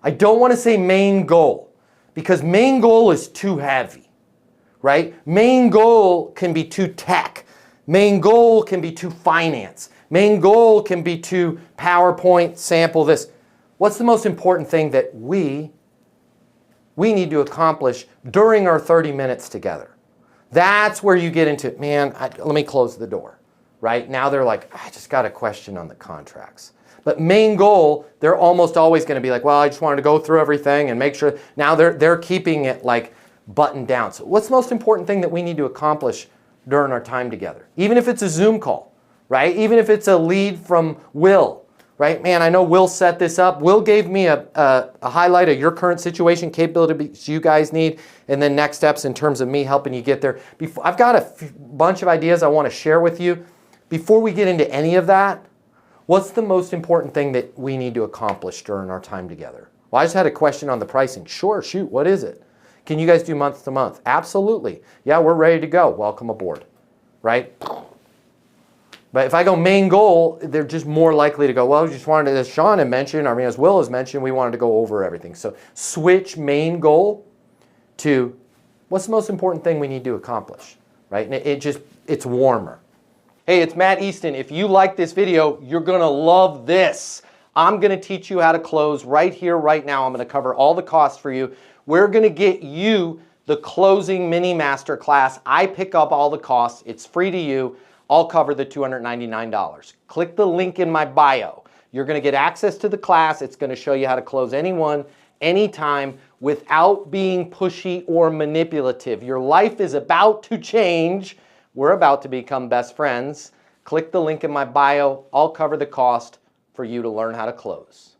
I don't want to say main goal because main goal is too heavy, right? Main goal can be too tech. Main goal can be too finance. Main goal can be too PowerPoint, sample this. What's the most important thing that we need to accomplish during our 30 minutes together? That's where you get into, man, let me close the door, right? Now they're like, I just got a question on the contracts. But main goal, they're almost always going to be like, well, I just wanted to go through everything and make sure. Now they're keeping it like buttoned down. So what's the most important thing that we need to accomplish during our time together? Even if it's a Zoom call, right? Even if it's a lead from Will, right? Man, I know Will set this up. Will gave me a highlight of your current situation, capabilities you guys need, and then next steps in terms of me helping you get there. I've got a bunch of ideas I want to share with you. Before we get into any of that, what's the most important thing that we need to accomplish during our time together? Well, I just had a question on the pricing. Sure, shoot, what is it? Can you guys do month to month? Absolutely. Yeah, we're ready to go. Welcome aboard, right? But if I go main goal, they're just more likely to go, well, we just wanted to, as Sean had mentioned, I mean, as Will has mentioned, we wanted to go over everything. So switch main goal to what's the most important thing we need to accomplish, right? And it's warmer. Hey, it's Matt Easton. If you like this video, you're going to love this. I'm going to teach you how to close right here, right now. I'm going to cover all the costs for you. We're going to get you the closing mini masterclass. I pick up all the costs. It's free to you. I'll cover the $299. Click the link in my bio. You're going to get access to the class. It's going to show you how to close anyone, anytime, without being pushy or manipulative. Your life is about to change. We're about to become best friends. Click the link in my bio. I'll cover the cost for you to learn how to close.